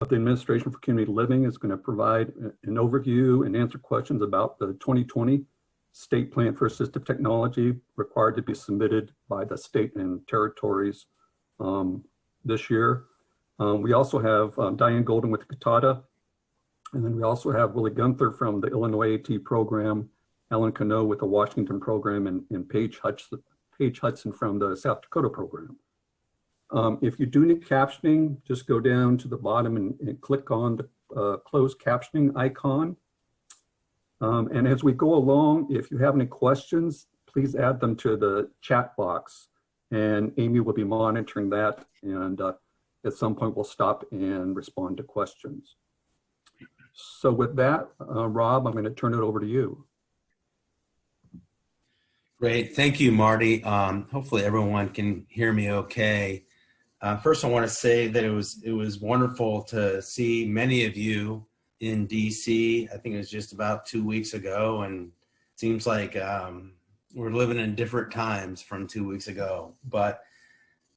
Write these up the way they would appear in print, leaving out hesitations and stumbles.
the Administration for Community Living is going to provide an overview and answer questions about the 2020 State Plan for Assistive Technology required to be submitted by the state and territories this year. We also have Diane Golden with Katata, and then we also have Willie Gunther from the Illinois AT program, Alan Cano with the Washington program, and Paige Hudson from the South Dakota program. If you do need captioning, just go down to the bottom and click on the closed captioning icon. And as we go along, if you have any questions, please add them to the chat box, and Amy will be monitoring that, and at some point we'll stop and respond to questions. So with that, Rob, I'm going to turn it over to you. Great, thank you, Marty. Hopefully everyone can hear me okay. First, I want to say that it was wonderful to see many of you in DC. I think it was just about 2 weeks ago, and it seems like we're living in different times from 2 weeks ago. But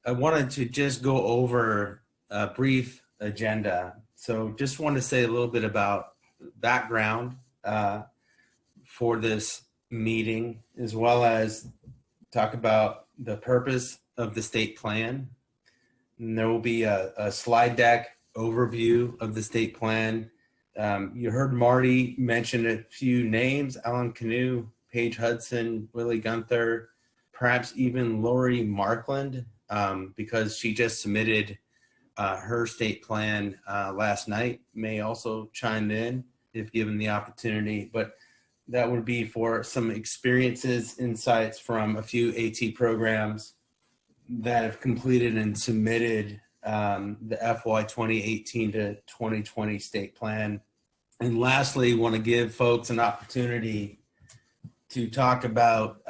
I wanted to just go over a brief agenda. So just want to say a little bit about background for this meeting, as well as talk about the purpose of the state plan. And there will be a slide deck overview of the state plan. You heard Marty mention a few names: Alan Cano, Paige Hudson, Willie Gunther, perhaps even Lori Markland, because she just submitted her state plan last night, may also chime in if given the opportunity. But that would be for some experiences, insights from a few AT programs that have completed and submitted the FY 2018 to 2020 state plan. And lastly, want to give folks an opportunity to talk about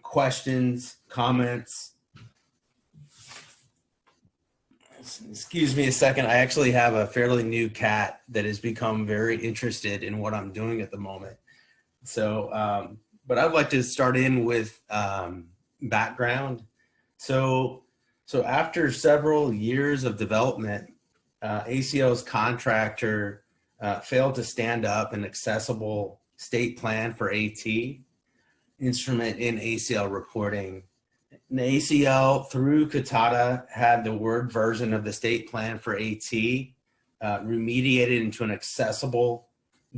questions, comments. Excuse me a second. I actually have a fairly new cat that has become very interested in what I'm doing at the moment. So, but I'd like to start in with background. So after several years of development, ACL's contractor failed to stand up an accessible state plan for AT instrument in ACL reporting. And ACL, through Katata, had the Word version of the state plan for AT remediated into an accessible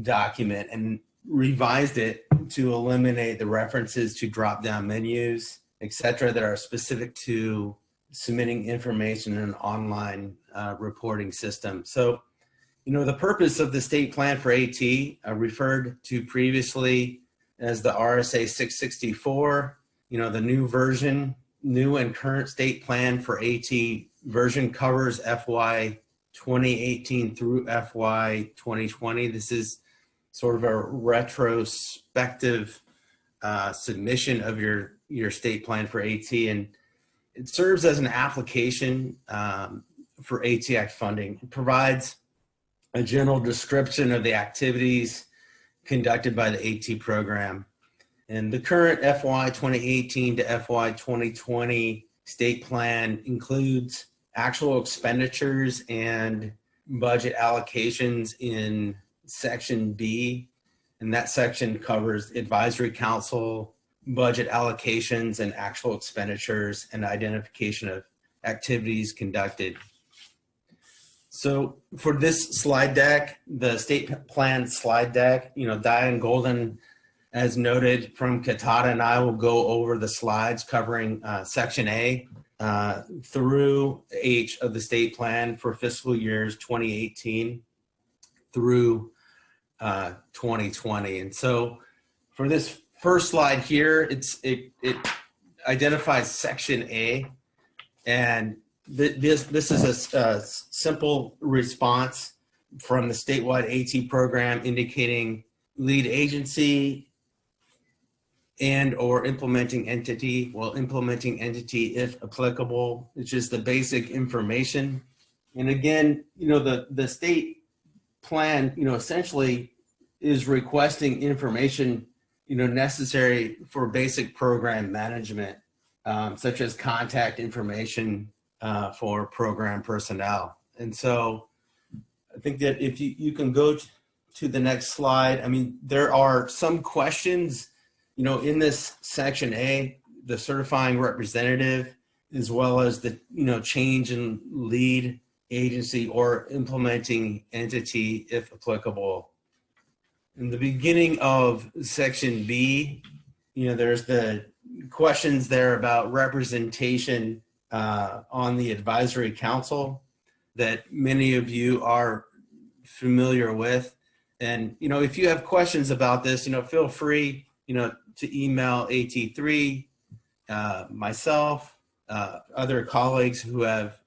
document and revised it to eliminate the references to drop-down menus, etc., that are specific to submitting information in an online reporting system. So, you know, the purpose of the state plan for AT, referred to previously as the RSA 664, you know, the new version, new and current state plan for AT version covers FY 2018 through FY 2020. This is sort of a retrospective submission of your state plan for AT, and it serves as an application for AT Act funding. It provides a general description of the activities conducted by the AT program. And the current FY 2018 to FY 2020 state plan includes actual expenditures and budget allocations in Section B, and that section covers advisory council, budget allocations, and actual expenditures, and identification of activities conducted. So for this slide deck, the state plan slide deck, you know, Diane Golden, as noted from Katata, and I will go over the slides covering Section A through H of the state plan for fiscal years 2018 through 2020. And so for this first slide here, it identifies Section A, and this is a simple response from the statewide AT program indicating lead agency and or implementing entity. Well, implementing entity if applicable, which is the basic information. And again, you know, the state plan, you know, essentially is requesting information, you know, necessary for basic program management, such as contact information for program personnel. And so think that if you can go to the next slide. I mean, there are some questions, in this section A, the certifying representative, as well as the, change in lead agency or implementing entity, if applicable. In the beginning of section B, there's the questions there about representation on the advisory council that many of you are familiar with. And, if you have questions about this, feel free, to email AT3, myself, other colleagues who have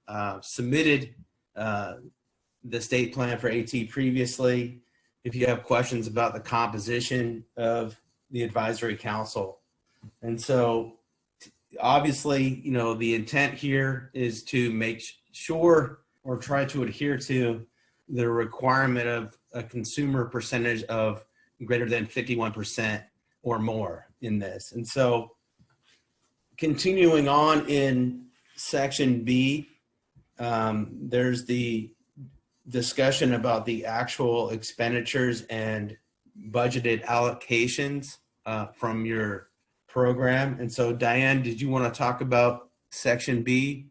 submitted the state plan for AT previously, if you have questions about the composition of the advisory council. And so obviously, the intent here is to make sure or try to adhere to the requirement of a consumer percentage of greater than 51% or more in this. And so continuing on in section B, there's the discussion about the actual expenditures and budgeted allocations from your program. And so Diane, did you want to talk about section B?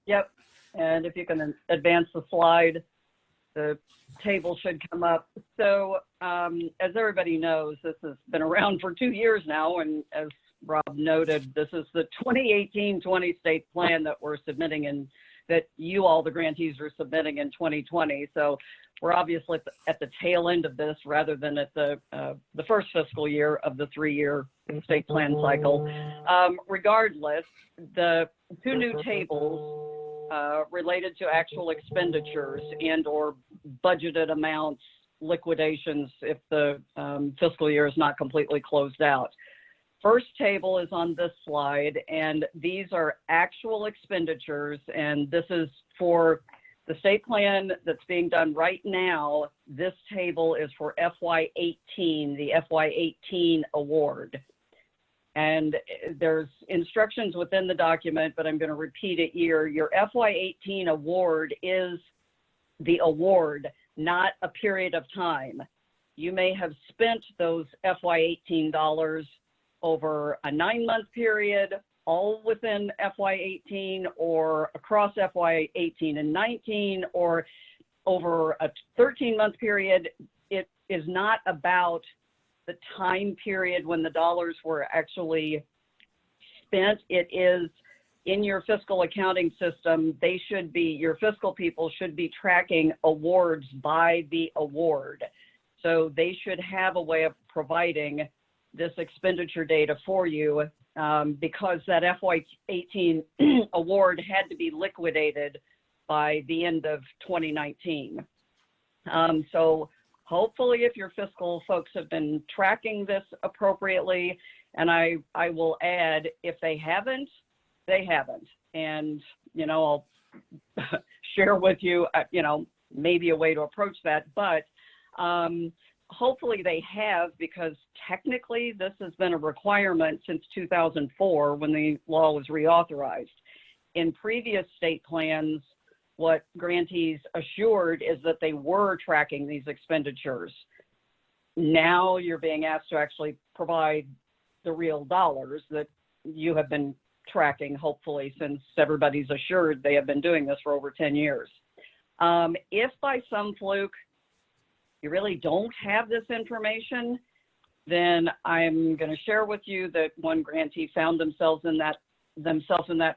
Yep. And if you can advance the slide, the table should come up. So as everybody knows, this has been around for 2 years now. And as Rob noted, this is the 2018-20 state plan that we're submitting and that you all, the grantees, are submitting in 2020. So we're obviously at the tail end of this rather than at the first fiscal year of the 3-year state plan cycle. Regardless, the 2 new tables related to actual expenditures and or budgeted amounts, liquidations if the fiscal year is not completely closed out. First table is on this slide, and these are actual expenditures, and this is for the state plan that's being done right now. This table is for FY18, the FY18 award. And there's instructions within the document, but I'm going to repeat it here. Your FY18 award is the award, not a period of time. You may have spent those FY18 dollars over a 9-month period, all within FY18, or across FY18 and 19, or over a 13-month period. It is not about the time period when the dollars were actually spent. It is in your fiscal accounting system. They should be, your fiscal people should be tracking awards by the award. So they should have a way of providing this expenditure data for you because that FY18 award had to be liquidated by the end of 2019. So hopefully if your fiscal folks have been tracking this appropriately, and I will add, if they haven't, they haven't. And, I'll share with you, maybe a way to approach that, but hopefully they have, because technically this has been a requirement since 2004 when the law was reauthorized. In previous state plans, what grantees assured is that they were tracking these expenditures. Now you're being asked to actually provide the real dollars that you have been tracking, hopefully, since everybody's assured they have been doing this for over 10 years. If by some fluke you really don't have this information, then I'm going to share with you that one grantee found themselves in that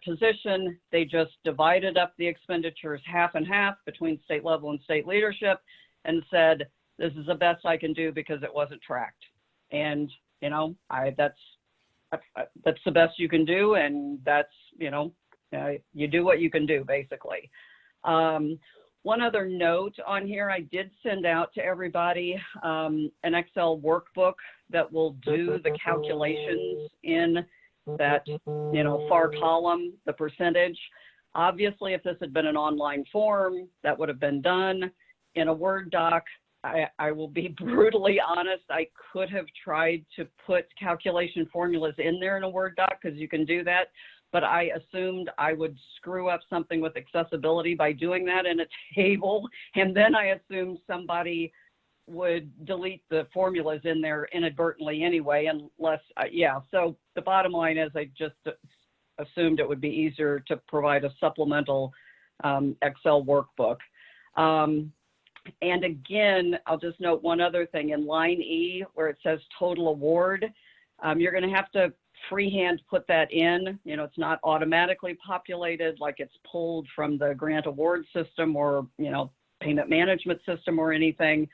position. They just divided up the expenditures half and half between state level and state leadership and said, this is the best I can do because it wasn't tracked. And, that's the best you can do. And that's, you do what you can do, basically. One other note on here, I did send out to everybody an Excel workbook that will do the calculations in that, far column, the percentage. Obviously, if this had been an online form, that would have been done. In a Word doc, I will be brutally honest, I could have tried to put calculation formulas in there in a Word doc because you can do that. but I assumed I would screw up something with accessibility by doing that in a table. And then I assumed somebody would delete the formulas in there inadvertently anyway, unless, yeah. So the bottom line is I just assumed it would be easier to provide a supplemental Excel workbook. And again, I'll just note one other thing. In line E, where it says total award, you're going to have to freehand put that in. You know, it's not automatically populated like it's pulled from the grant award system or, you know, payment management system or anything.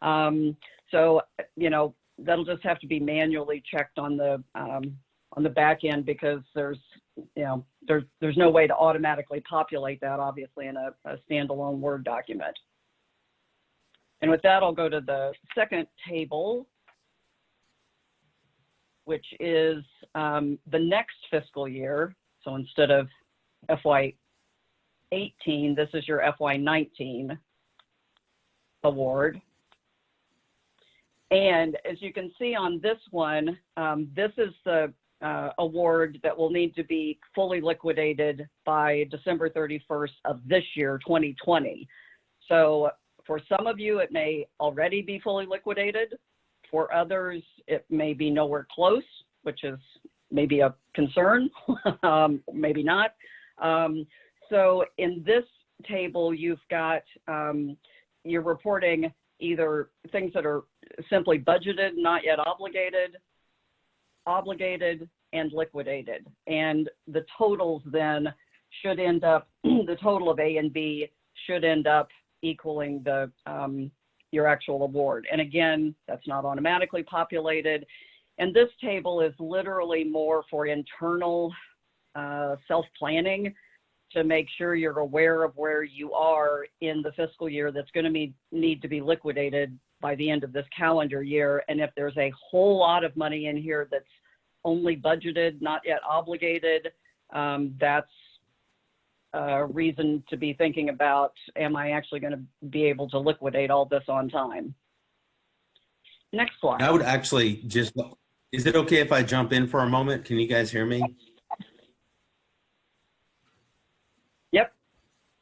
So, you know, that'll just have to be manually checked on the back end, because there's, you know, there's no way to automatically populate that, obviously, in a standalone Word document. And with that, I'll go to the second table, which is the next fiscal year. So instead of FY18, this is your FY19 award. And as you can see on this one, this is the award that will need to be fully liquidated by December 31st of this year, 2020. So for some of you, it may already be fully liquidated. For others, it may be nowhere close, which is maybe a concern, maybe not. So in this table, you've got, you're reporting either things that are simply budgeted, not yet obligated, obligated, and liquidated. And the totals then should end up, the total of A and B should end up equaling the your actual award. And again, that's not automatically populated. And this table is literally more for internal self-planning, to make sure you're aware of where you are in the fiscal year that's going to need to be liquidated by the end of this calendar year. And if there's a whole lot of money in here that's only budgeted, not yet obligated, that's a reason to be thinking about, am I actually going to be able to liquidate all this on time? Next slide. I would actually just, is it okay if I jump in for a moment? Can you guys hear me? Yep,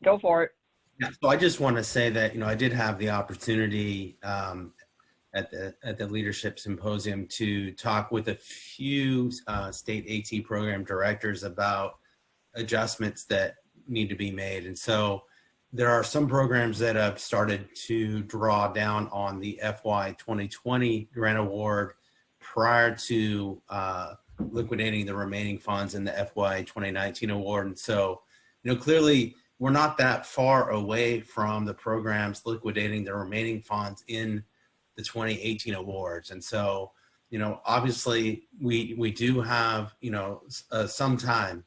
go for it. Yeah, so I just want to say that, you know, I did have the opportunity at the Leadership Symposium to talk with a few state AT program directors about adjustments that need to be made. And so there are some programs that have started to draw down on the FY 2020 grant award prior to liquidating the remaining funds in the FY 2019 award. And so, you know, clearly we're not that far away from the programs liquidating the remaining funds in the 2018 awards. And so, you know, obviously we do have, you know, some time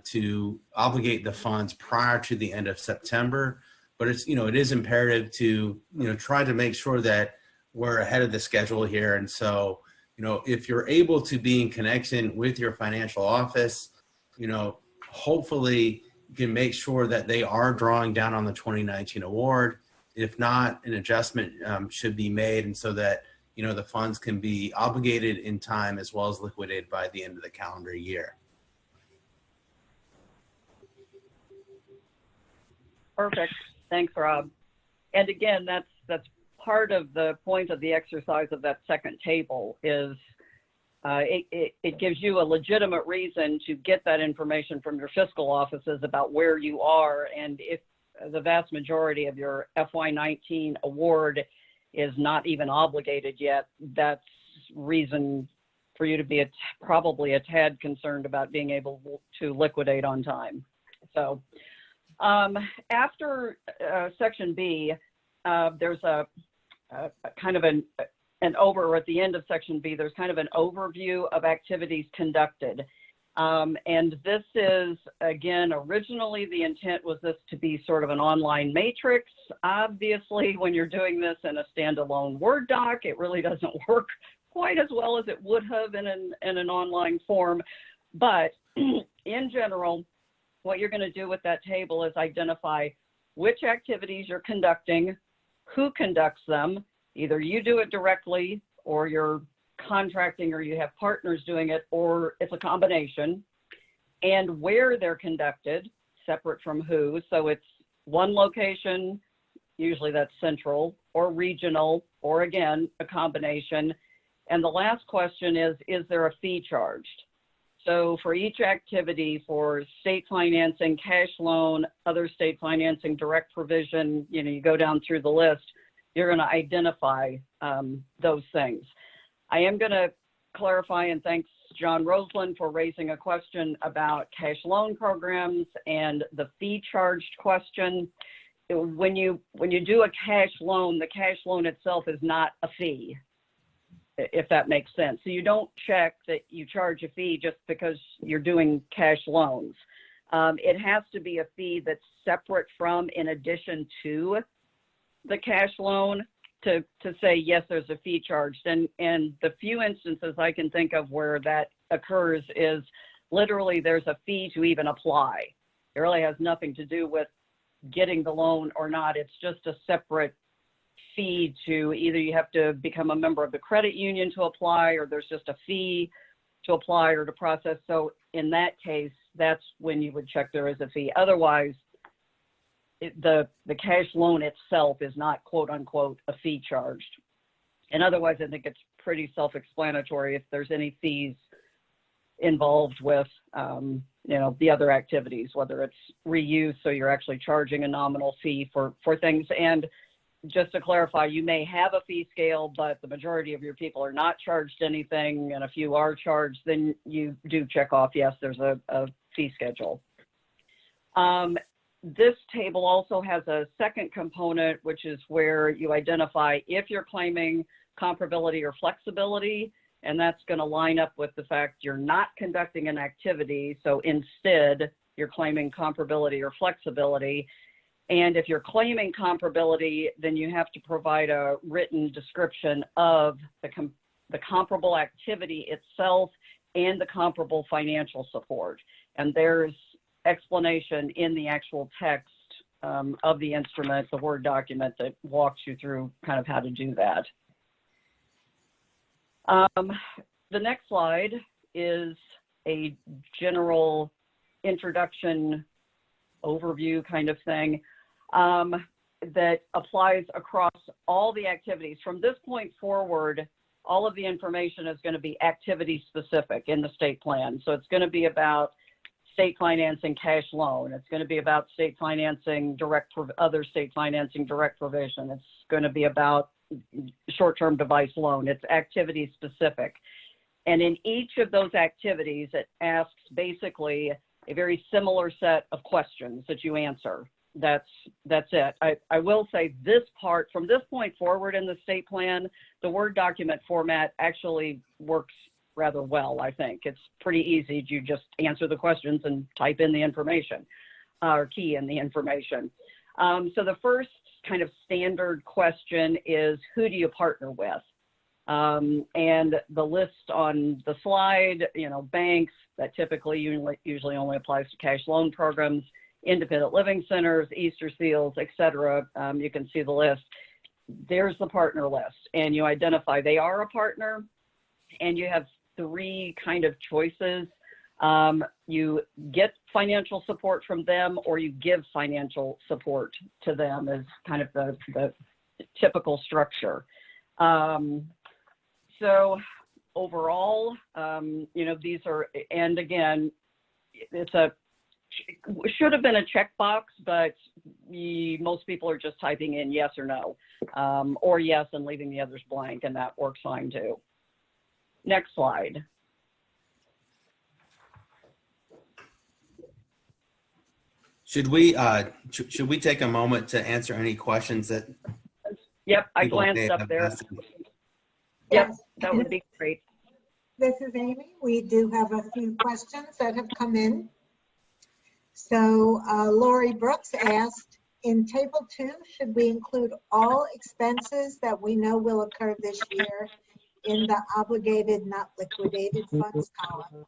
to obligate the funds prior to the end of September, but it's, you know, it is imperative to, you know, try to make sure that we're ahead of the schedule here. And so, you know, if you're able to be in connection with your financial office, you know, hopefully you can make sure that they are drawing down on the 2019 award. If not, an adjustment should be made, and so that, you know, the funds can be obligated in time as well as liquidated by the end of the calendar year. Perfect. Thanks, Rob. And again, that's part of the point of the exercise of that second table is it gives you a legitimate reason to get that information from your fiscal offices about where you are. And if the vast majority of your FY19 award is not even obligated yet, that's reason for you to be probably a tad concerned about being able to liquidate on time. So after section B, there's a kind of at the end of section B, there's kind of an overview of activities conducted. And this is, again, originally the intent was this to be sort of an online matrix. Obviously, when you're doing this in a standalone Word doc, it really doesn't work quite as well as it would have in an online form. But in general, what you're going to do with that table is identify which activities you're conducting, who conducts them. Either you do it directly, or you're contracting, or you have partners doing it, or it's a combination. and where they're conducted, separate from who. So it's one location, usually that's central, or regional, or again, a combination. And the last question is there a fee charged? So for each activity, for state financing, cash loan, other state financing, direct provision, you go down through the list, you're going to identify those things. I am going to clarify, and thanks John Roseland for raising a question about cash loan programs and the fee charged question. When you do a cash loan, the cash loan itself is not a fee, if that makes sense. So you don't check that you charge a fee just because you're doing cash loans. It has to be a fee that's separate from, in addition to, the cash loan to say, yes, there's a fee charged. And the few instances I can think of where that occurs is literally there's a fee to even apply. It really has nothing to do with getting the loan or not. It's just a separate fee to either you have to become a member of the credit union to apply, or there's just a fee to apply or to process. So in that case, that's when you would check there is a fee. Otherwise, the cash loan itself is not, quote unquote, a fee charged. And otherwise, I think it's pretty self-explanatory if there's any fees involved with, the other activities, whether it's reuse, so you're actually charging a nominal fee for things. And just to clarify, you may have a fee scale, but the majority of your people are not charged anything, and if you are charged, then you do check off, yes, there's a fee schedule. This table also has a second component, which is where you identify if you're claiming comparability or flexibility, and that's going to line up with the fact you're not conducting an activity, so instead you're claiming comparability or flexibility. And if you're claiming comparability, then you have to provide a written description of the comparable activity itself and the comparable financial support. And there's explanation in the actual text of the instrument, the Word document, that walks you through kind of how to do that. The next slide is a general introduction overview kind of thing that applies across all the activities. From this point forward, all of the information is going to be activity specific in the state plan. So it's going to be about state financing cash loan. It's going to be about state financing other state financing direct provision. It's going to be about short-term device loan. It's activity specific. And in each of those activities, it asks basically a very similar set of questions that you answer. That's it. I will say this part, from this point forward in the state plan, the Word document format actually works rather well, I think. It's pretty easy. You just answer the questions and type in the information or key in the information. So the first kind of standard question is, who do you partner with? And the list on the slide, banks, that typically usually only applies to cash loan programs, independent living centers, Easter seals, et cetera. You can see the list. There's the partner list, and you identify they are a partner, and you have three kind of choices. You get financial support from them, or you give financial support to them, as kind of the typical structure. So overall, these are, and again, it should have been a checkbox, but most people are just typing in yes or no, or yes and leaving the others blank, and that works fine too. Next slide. Should we take a moment to answer any questions that? Yep, I glanced up there. Yep, that would be great. This is Amy. We do have a few questions that have come in. So Lori Brooks asked, in Table 2, should we include all expenses that we know will occur this year in the obligated, not liquidated funds column?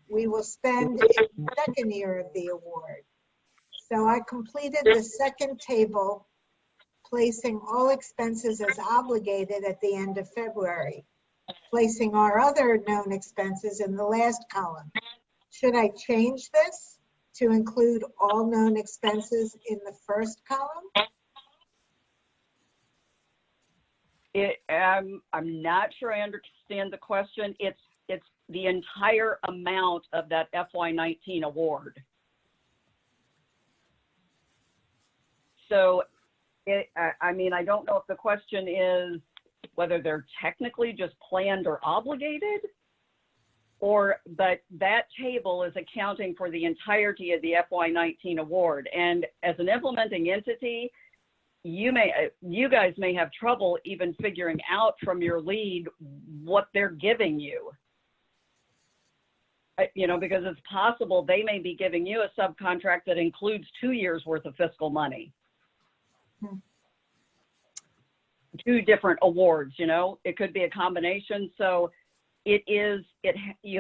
We will spend in the second year of the award. So I completed the second table, placing all expenses as obligated at the end of February, placing our other known expenses in the last column. Should I change this to include all known expenses in the first column? I'm not sure I understand the question. It's the entire amount of that FY19 award. So, I mean, I don't know if the question is whether they're technically just planned or obligated, but that table is accounting for the entirety of the FY19 award. And as an implementing entity, you guys may have trouble even figuring out from your lead what they're giving you. You know, because it's possible they may be giving you a subcontract that includes 2 years worth of fiscal money. 2 different awards, you know, it could be a combination. So you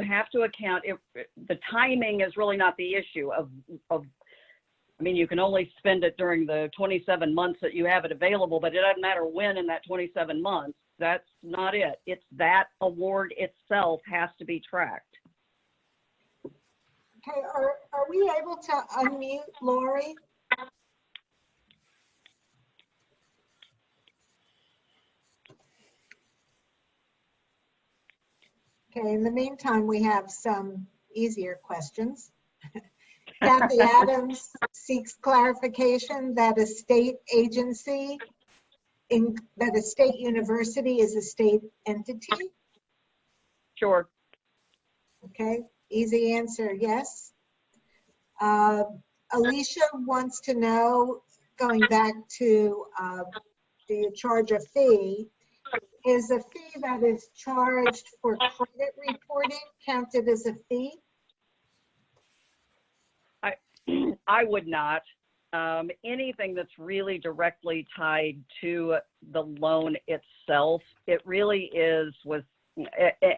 have to account, the timing is really not the issue of, I mean, you can only spend it during the 27 months that you have it available, but it doesn't matter when in that 27 months. That's not it. It's that award itself has to be tracked. Okay, are we able to unmute Lori? Okay, in the meantime, we have some easier questions. Kathy Adams seeks clarification that a state agency, that a state university is a state entity. Sure. Okay, easy answer, yes. Alicia wants to know, going back to, do you charge a fee? Is a fee that is charged for credit reporting counted as a fee? I would not. Anything that's really directly tied to the loan itself, it really is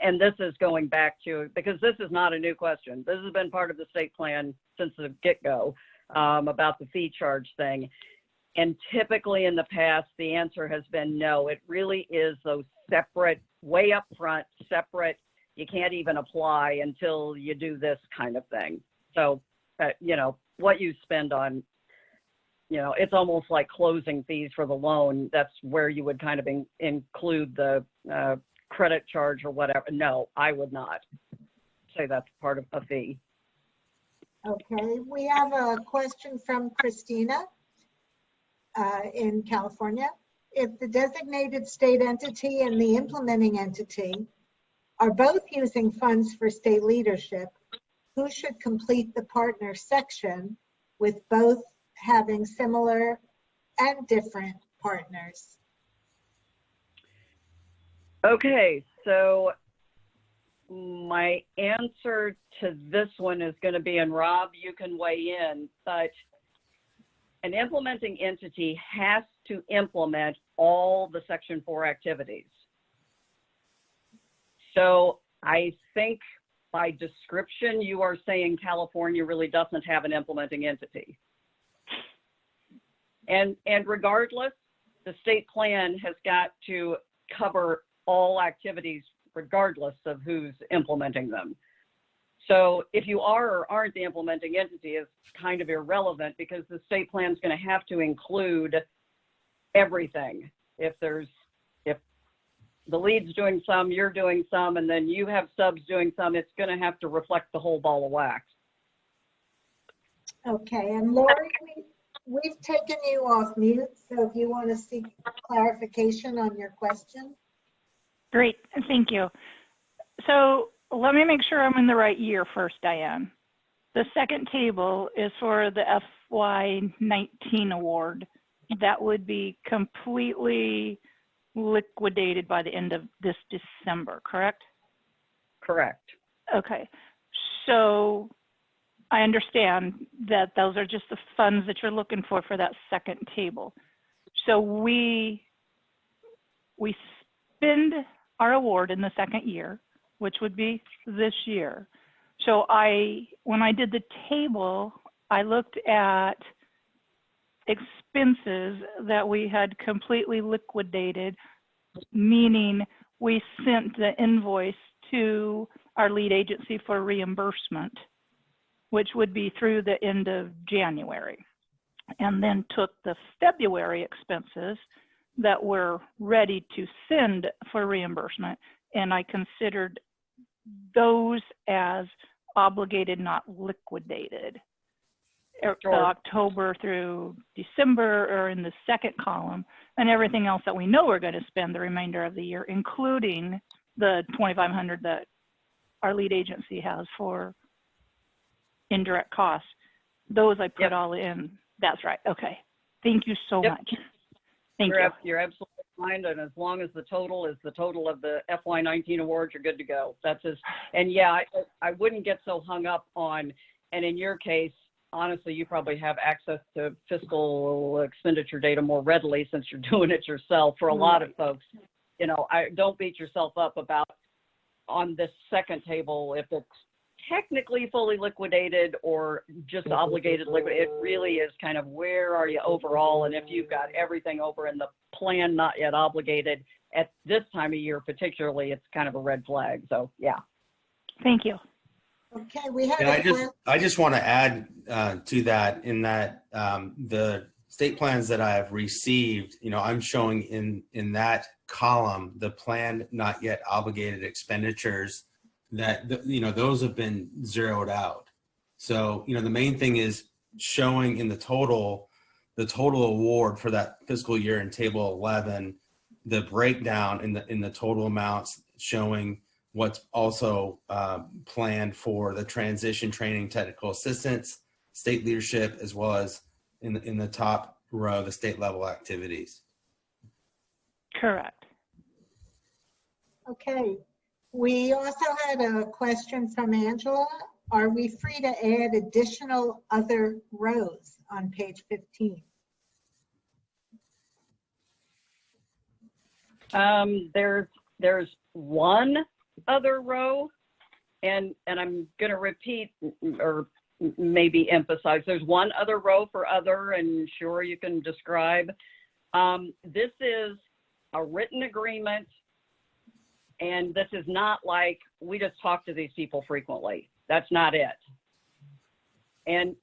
and this is going back to, because this is not a new question. This has been part of the state plan since the get-go about the fee charge thing. And typically in the past, the answer has been no. It really is those separate, way up front, separate, you can't even apply until you do this kind of thing. So, you know, what you spend on, you know, it's almost like closing fees for the loan. That's where you would kind of include the credit charge or whatever. No, I would not say that's part of a fee. Okay, we have a question from Christina in California. If the designated state entity and the implementing entity are both using funds for state leadership, who should complete the partner section with both having similar and different partners? Okay, so my answer to this one is going to be, and Rob, you can weigh in, but an implementing entity has to implement all the Section 4 activities. So I think by description, you are saying California really doesn't have an implementing entity. And regardless, the state plan has got to cover all activities regardless of who's implementing them. So if you are or aren't the implementing entity is kind of irrelevant, because the state plan is going to have to include everything. If the lead's doing some, you're doing some, and then you have subs doing some, it's going to have to reflect the whole ball of wax. Okay, and Lori, we've taken you off mute, so if you want to seek clarification on your question. Great, thank you. So let me make sure I'm in the right year first, Diane. The second table is for the FY19 award. That would be completely liquidated by the end of this December, correct? Correct. Okay, so I understand that those are just the funds that you're looking for that second table. So we spend our award in the second year, which would be this year. So when I did the table, I looked at expenses that we had completely liquidated, meaning we sent the invoice to our lead agency for reimbursement which would be through the end of January, and then took the February expenses that were ready to send for reimbursement, and I considered those as obligated, not liquidated. Sure. October through December are in the second column, and everything else that we know we're going to spend the remainder of the year, including the $2,500 that our lead agency has for indirect costs. Those I put all in. That's right. Okay. Thank you so much. Thank you. You're absolutely fine, and as long as the total is the total of the FY19 awards, you're good to go. That's just, and yeah, I wouldn't get so hung up on, and in your case, honestly, you probably have access to fiscal expenditure data more readily since you're doing it yourself. For a lot of folks, you know, don't beat yourself up about on this second table if it's technically fully liquidated or just obligated liquid. It really is kind of where are you overall, and if you've got everything over in the plan not yet obligated at this time of year particularly, it's kind of a red flag. So yeah. Thank you. Okay, we have. And I just want to add to that, in that the state plans that I have received, you know, I'm showing in that column the planned not yet obligated expenditures that you know, those have been zeroed out. So you know, the main thing is showing in the total award for that fiscal year in table 11, the breakdown in the total amounts, showing what's also planned for the transition training, technical assistance, state leadership, as well as in the top row, the state level activities. Correct. Okay. We also had a question from Angela. Are we free to add additional other rows on page 15? There's one other row, and I'm going to repeat or maybe emphasize, there's one other row for other, and sure, you can describe. This is a written agreement, and this is not like we just talk to these people frequently. That's not it. And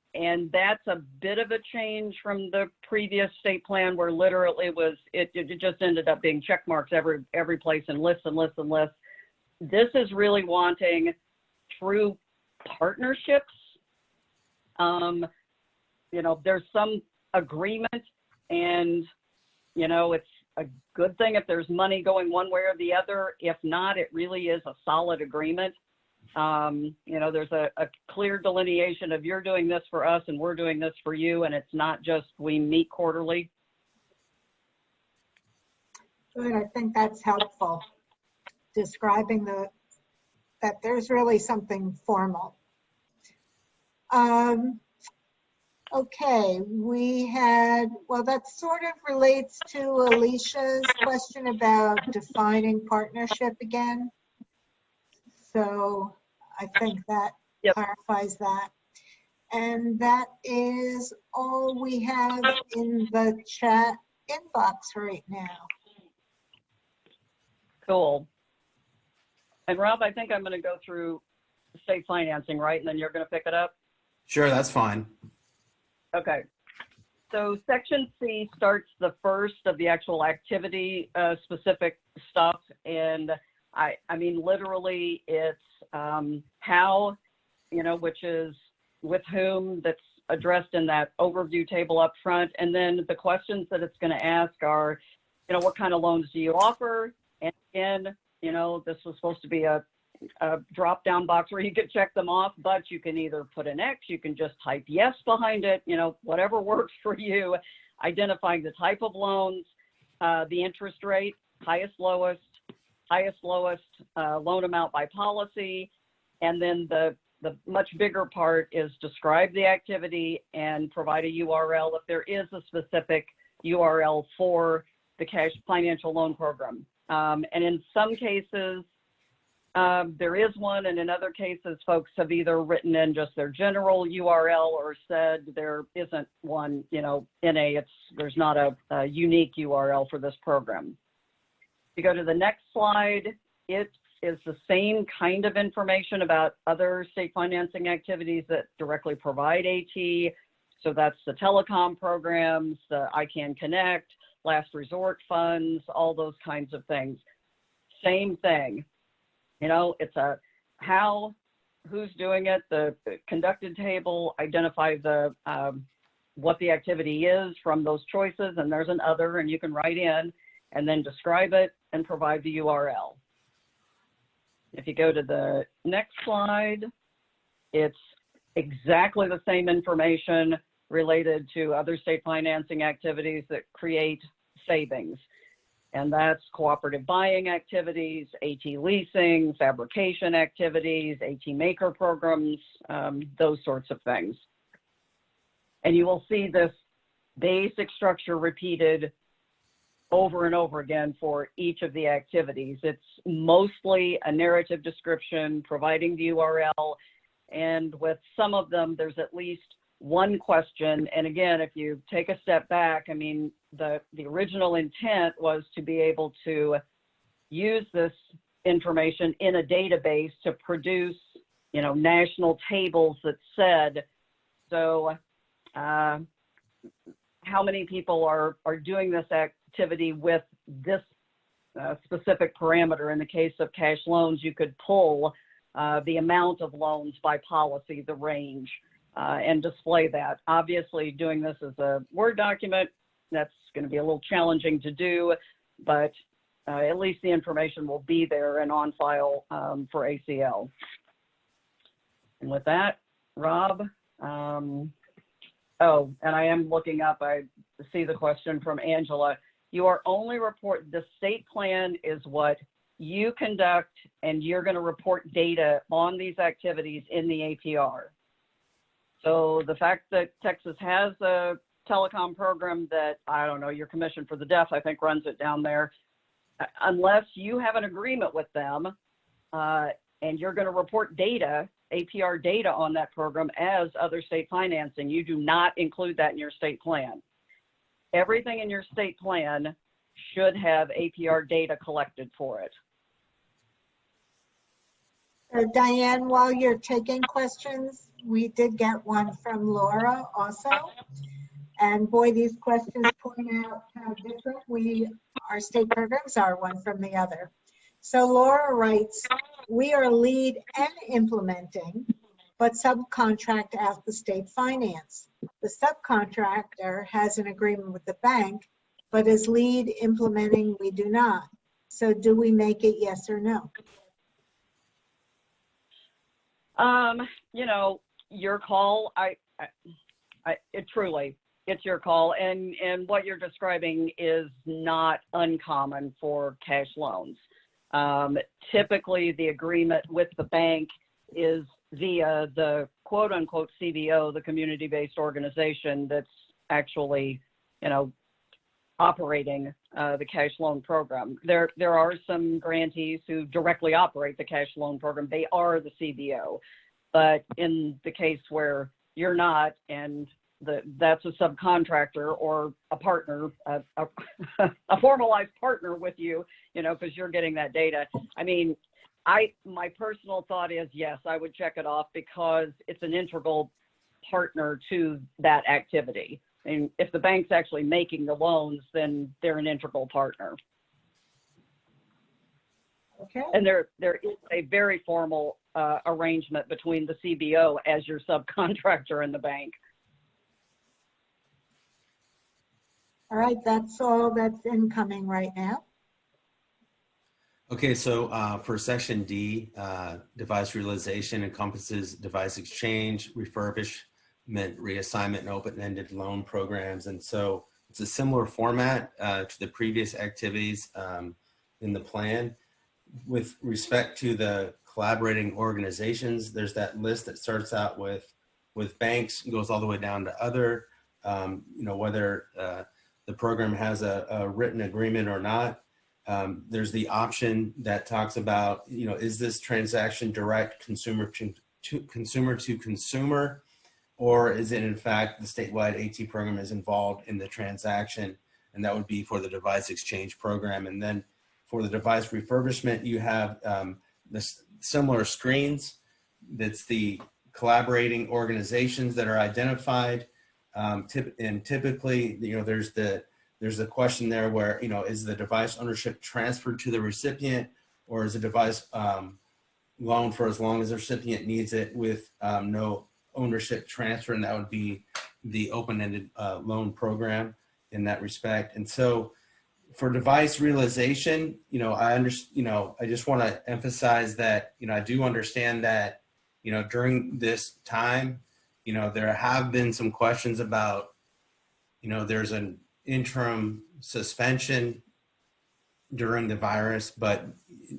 that's a bit of a change from the previous state plan, where literally it just ended up being check marks every place and lists and lists and lists. This is really wanting true partnerships. You know, there's some agreement, and, you know, it's a good thing if there's money going one way or the other. If not, it really is a solid agreement. You know, there's a clear delineation of you're doing this for us and we're doing this for you, and it's not just we meet quarterly. Good, I think that's helpful, describing that there's really something formal. Okay, we had, well, that sort of relates to Alicia's question about defining partnership again. So I think that clarifies that. And that is all we have in the chat inbox right now. Cool. And Rob, I think I'm going to go through state financing, right? And then you're going to pick it up? Sure, that's fine. Okay. So section C starts the first of the actual activity specific stuff. And I mean, literally it's how, you know, which is with whom, that's addressed in that overview table up front. And then the questions that it's going to ask are, you know, what kind of loans do you offer? And again, you know, this was supposed to be a drop down box where you could check them off, but you can either put an X, you can just type yes behind it, you know, whatever works for you. Identifying the type of loans, the interest rate, highest, lowest loan amount by policy. And then the much bigger part is describe the activity and provide a URL if there is a specific URL for the cash financial loan program. And in some cases, there is one, and in other cases, folks have either written in just their general URL or said there isn't one, you know, there's not a unique URL for this program. If you go to the next slide, it is the same kind of information about other state financing activities that directly provide AT. So that's the telecom programs, the ICANN Connect, last resort funds, all those kinds of things. Same thing. You know, it's a how, who's doing it, the conducted table, identify the what the activity is from those choices, and there's an other, and you can write in, and then describe it and provide the URL. If you go to the next slide, it's exactly the same information related to other state financing activities that create savings. And that's cooperative buying activities, AT leasing, fabrication activities, AT maker programs, those sorts of things. And you will see this basic structure repeated over and over again for each of the activities. It's mostly a narrative description, providing the URL, and with some of them, there's at least one question. And again, if you take a step back, I mean, the original intent was to be able to use this information in a database to produce, you know, national tables that said, so how many people are doing this activity with this specific parameter. In the case of cash loans, you could pull the amount of loans by policy, the range, and display that. Obviously, doing this as a Word document, that's going to be a little challenging to do, but at least the information will be there and on file for ACL. And with that, Rob, oh, and I am looking up, I see the question from Angela. You are only the state plan is what you conduct, and you're going to report data on these activities in the APR. So the fact that Texas has a telecom program that, I don't know, your Commission for the Deaf, I think, runs it down there, unless you have an agreement with them and you're going to report data, APR data on that program as other state financing, you do not include that in your state plan. Everything in your state plan should have APR data collected for it. Diane, while you're taking questions, we did get one from Laura also. And boy, these questions point out how different our state programs are one from the other. So Laura writes, we are lead and implementing, but subcontract out the state finance. The subcontractor has an agreement with the bank, but as lead implementing, we do not. So do we make it yes or no? You know, your call. Truly, it's your call. And what you're describing is not uncommon for cash loans. Typically, the agreement with the bank is via the quote unquote CBO, the community-based organization that's actually, you know, operating the cash loan program. There are some grantees who directly operate the cash loan program. They are the CBO. But in the case where you're not, and that's a subcontractor or a partner, a formalized partner with you, you know, because you're getting that data. I mean, my personal thought is, yes, I would check it off because it's an integral partner to that activity. And if the bank's actually making the loans, then they're an integral partner. Okay. And there is a very formal arrangement between the CBO as your subcontractor and the bank. All right, that's all that's incoming right now. Okay, so for section D, device realization encompasses device exchange, refurbishment, reassignment, and open-ended loan programs. And so it's a similar format to the previous activities in the plan. With respect to the collaborating organizations, there's that list that starts out with banks, goes all the way down to other, you know, whether the program has a written agreement or not. There's the option that talks about, you know, is this transaction direct consumer to consumer, or is it in fact the statewide AT program is involved in the transaction? And that would be for the device exchange program. And then for the device refurbishment, you have similar screens. That's the collaborating organizations that are identified. And typically, there's the question there where, is the device ownership transferred to the recipient, or is the device loaned for as long as the recipient needs it with no ownership transfer? And that would be the open-ended loan program in that respect. And so for device realization, I just want to emphasize that, I do understand that, during this time, there have been some questions about, there's an interim suspension during the virus, but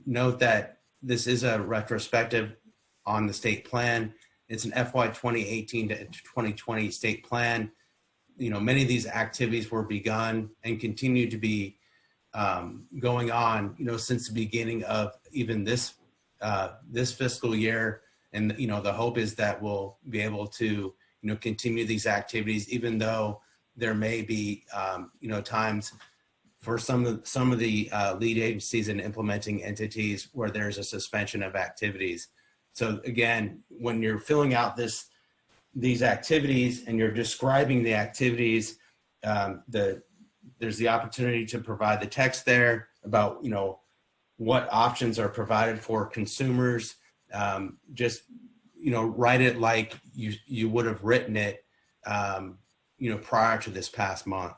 note that this is a retrospective on the state plan. It's an FY 2018 to 2020 state plan. Many of these activities were begun and continue to be going on, since the beginning of even this fiscal year. And, the hope is that we'll be able to, continue these activities, even though there may be, times for some of the lead agencies and implementing entities where there's a suspension of activities. So again, when you're filling out these activities and you're describing the activities, there's the opportunity to provide the text there about, what options are provided for consumers. Just, write it like you would have written it, prior to this past month.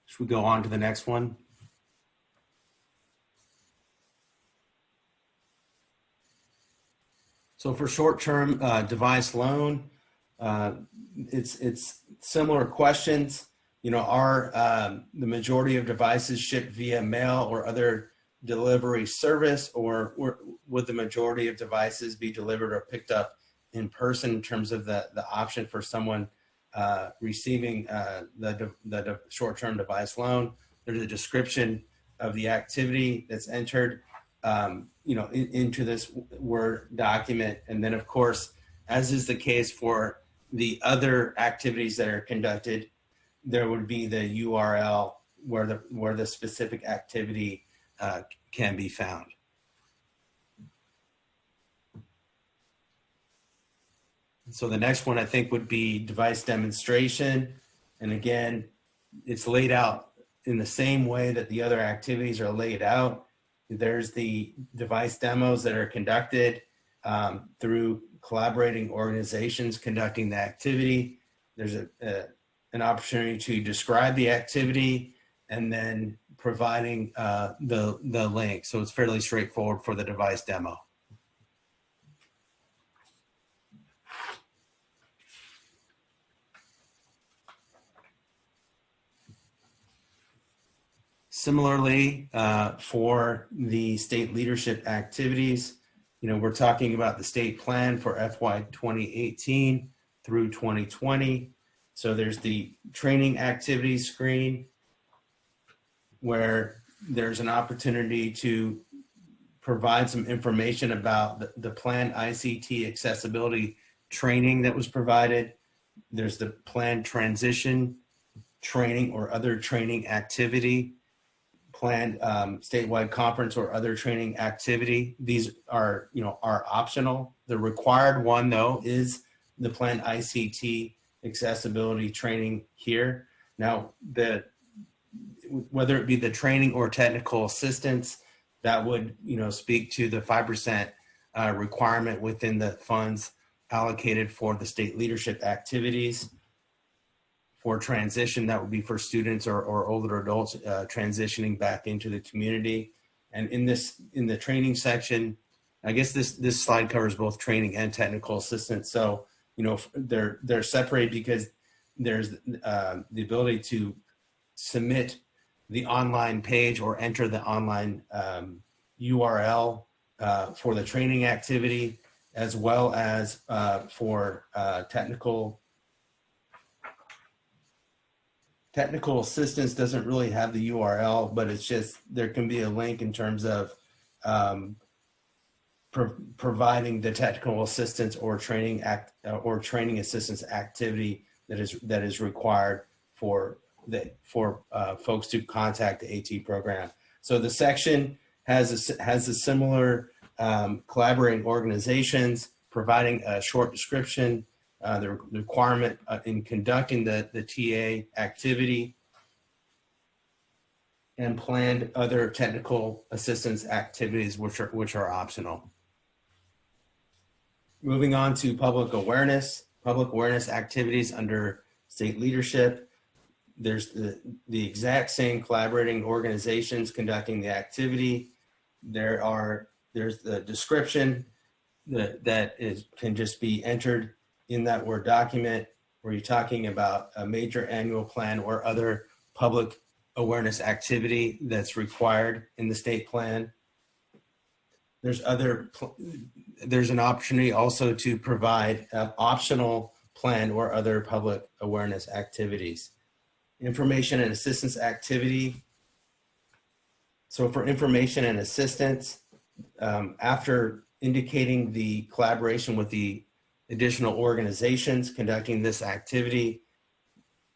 Should we go on to the next one? So for short-term device loan, it's similar questions. Are the majority of devices shipped via mail or other delivery service, or would the majority of devices be delivered or picked up in person in terms of the option for someone receiving the short-term device loan? There's a description of the activity that's entered into this Word document. And then, of course, as is the case for the other activities that are conducted, there would be the URL where the specific activity can be found. So the next one I think would be device demonstration. And again, it's laid out in the same way that the other activities are laid out. There's the device demos that are conducted through collaborating organizations conducting the activity. There's an opportunity to describe the activity and then providing the link. So it's fairly straightforward for the device demo. Similarly, for the state leadership activities, we're talking about the state plan for FY 2018 through 2020. So there's the training activities screen where there's an opportunity to provide some information about the planned ICT accessibility training that was provided. There's the planned transition training or other training activity, planned statewide conference or other training activity. These are, are optional. The required one, though, is the planned ICT accessibility training here. Now, whether it be the training or technical assistance, that would, speak to the 5% requirement within the funds allocated for the state leadership activities. For transition, that would be for students or older adults transitioning back into the community. And in the training section, I guess this slide covers both training and technical assistance. So, they're separated because there's the ability to submit the online page or enter the online URL for the training activity, as well as for technical assistance. Doesn't really have the URL, but it's just, there can be a link in terms of providing the technical assistance or training assistance activity that is required for for folks to contact the AT program. So the section has a similar collaborating organizations, providing a short description, the requirement in conducting the TA activity, and planned other technical assistance activities which are optional. Moving on to public awareness activities under state leadership. There's the exact same collaborating organizations conducting the activity. There's the description that can just be entered in that Word document where you're talking about a major annual plan or other public awareness activity that's required in the state plan. There's an opportunity also to provide optional plan or other public awareness activities. Information and assistance activity. So for information and assistance, after indicating the collaboration with the additional organizations conducting this activity,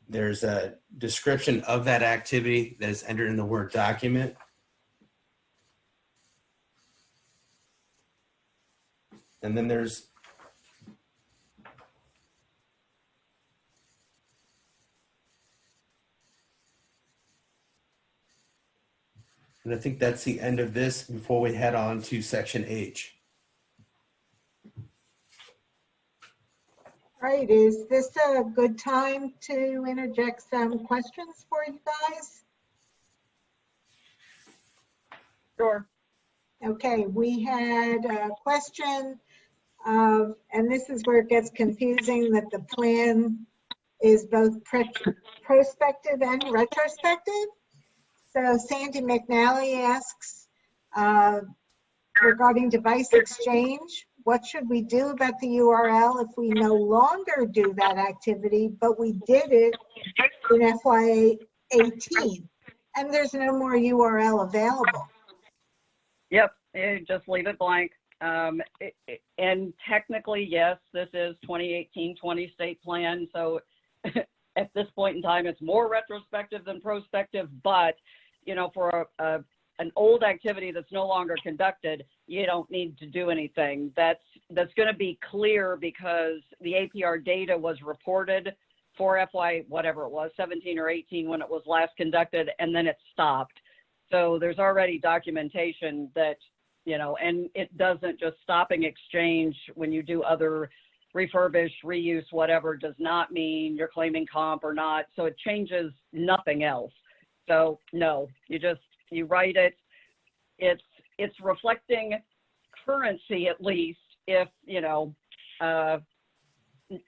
there's a description of that activity that is entered in the Word document. And then and I think that's the end of this before we head on to section H. All right, is this a good time to interject some questions for you guys? Sure. Okay, we had a question of, and this is where it gets confusing, that the plan is both prospective and retrospective. So Sandy McNally asks, regarding device exchange, what should we do about the URL if we no longer do that activity, but we did it in FY 18 and there's no more URL available? Yep, just leave it blank. And technically, yes, this is 2018-20 state plan. So at this point in time, it's more retrospective than prospective, but you know, for an old activity that's no longer conducted, you don't need to do anything. That's going to be clear because the APR data was reported for FY, whatever it was, 17 or 18 when it was last conducted, and then it stopped. So there's already documentation that, you know, and it doesn't just stopping exchange when you do other refurbish, reuse, whatever, does not mean you're claiming comp or not. So it changes nothing else. So no, you write it. It's reflecting currency at least, if, you know,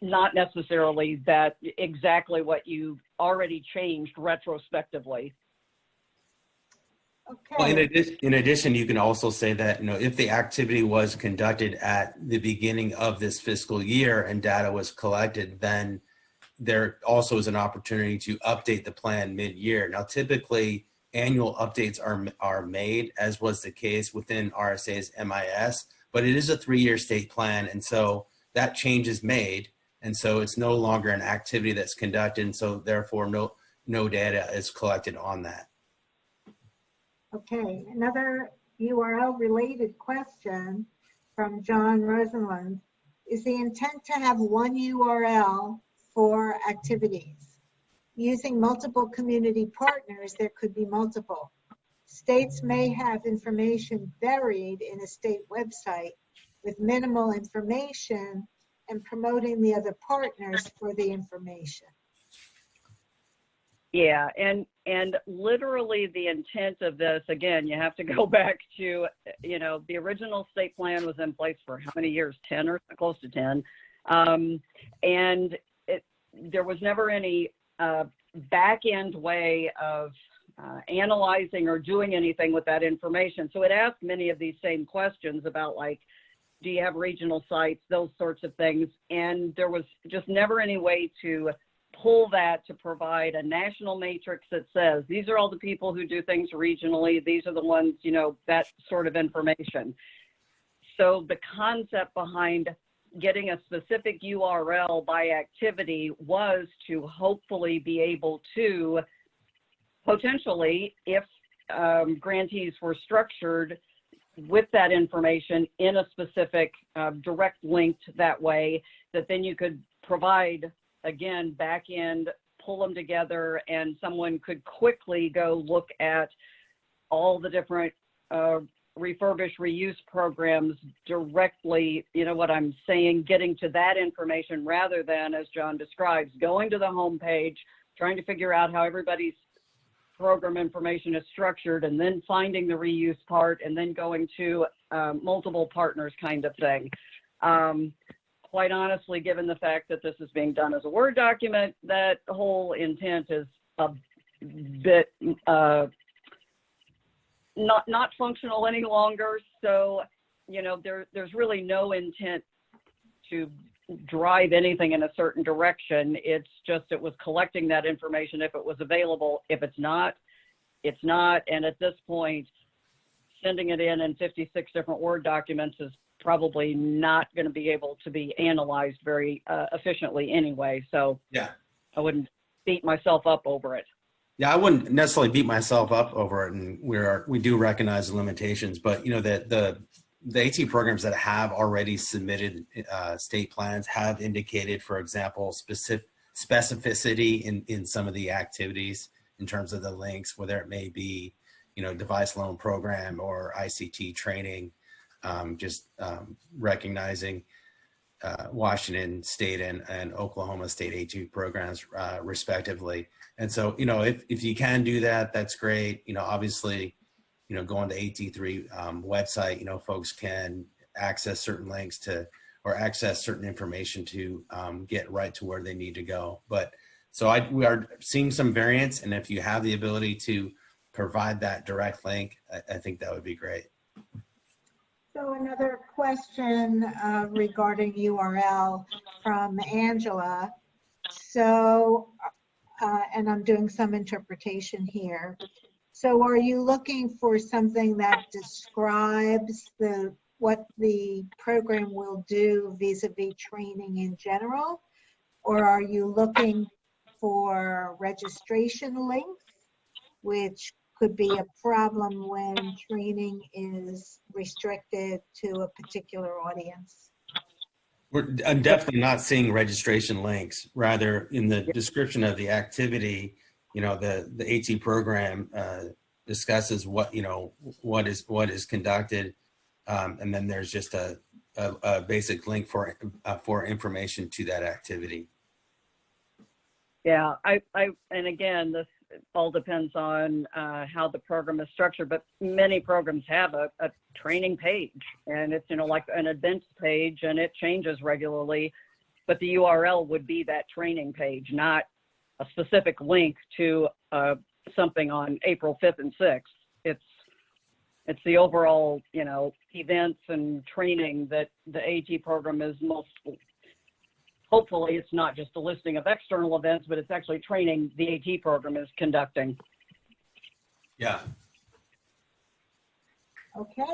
not necessarily that exactly what you already changed retrospectively. Okay. Well, in addition, you can also say that, you know, if the activity was conducted at the beginning of this fiscal year and data was collected, then there also is an opportunity to update the plan mid-year. Now, typically, annual updates are made, as was the case within RSA's MIS, but it is a 3-year state plan, and so that change is made, and so it's no longer an activity that's conducted, and so therefore no data is collected on that. Okay, another URL related question from John Rosenlund. Is the intent to have one URL for activities? Using multiple community partners, there could be multiple. States may have information buried in a state website with minimal information and promoting the other partners for the information. Yeah, and literally the intent of this, again, you have to go back to, you know, the original state plan was in place for how many years? 10 or close to 10. And there was never any back-end way of analyzing or doing anything with that information. So it asked many of these same questions about, like, do you have regional sites, those sorts of things. And there was just never any way to pull that to provide a national matrix that says, these are all the people who do things regionally. These are the ones, you know, that sort of information. So the concept behind getting a specific URL by activity was to hopefully be able to potentially, if grantees were structured with that information in a specific direct linked that way, that then you could provide, again, back end, pull them together, and someone could quickly go look at all the different refurbish reuse programs directly, you know what I'm saying, getting to that information rather than, as John describes, going to the home page, trying to figure out how everybody's program information is structured, and then finding the reuse part, and then going to multiple partners kind of thing. Quite honestly, given the fact that this is being done as a Word document, that whole intent is a bit not functional any longer. So, you know, there's really no intent to drive anything in a certain direction. It's just, it was collecting that information if it was available. If it's not, it's not. And at this point, sending it in 56 different Word documents is probably not going to be able to be analyzed very efficiently anyway. So Yeah. I wouldn't beat myself up over it. Yeah, I wouldn't necessarily beat myself up over it, and we do recognize the limitations, but you know that the AT programs that have already submitted state plans have indicated, for example, specificity in some of the activities in terms of the links, whether it may be, you know, device loan program or ICT training, recognizing Washington State and Oklahoma State AT programs respectively. And so, you know, if you can do that, that's great. You know, obviously, you know, go on the AT3 website, you know, folks can access certain links to, or access certain information to get right to where they need to go. But so we are seeing some variance, and if you have the ability to provide that direct link, I think that would be great. So another question regarding URL from Angela. So, and I'm doing some interpretation here. So are you looking for something that describes what the program will do vis-a-vis training in general? Or are you looking for registration links, which could be a problem when training is restricted to a particular audience? I'm definitely not seeing registration links. Rather, in the description of the activity, you know, the AT program discusses what, you know, what is conducted, and then there's just a basic link for information to that activity. Yeah, and again, this all depends on how the program is structured, but many programs have a training page, and it's, you know, like an events page, and it changes regularly, but the URL would be that training page, not a specific link to something on April 5th and 6th. It's the overall, you know, events and training that the AT program is most. Hopefully it's not just a listing of external events, but it's actually training the AT program is conducting. Yeah. Okay,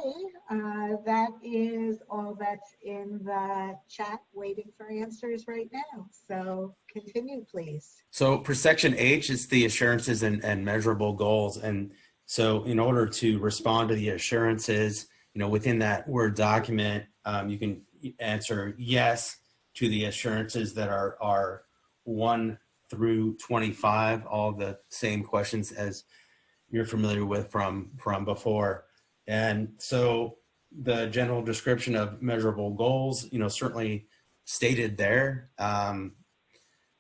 that is all that's in the chat waiting for answers right now. So continue, please. So for section H, it's the assurances and measurable goals. And so in order to respond to the assurances, you know, within that Word document, you can answer yes to the assurances that are 1 through 25, all the same questions as you're familiar with from before. And so the general description of measurable goals, you know, certainly stated there.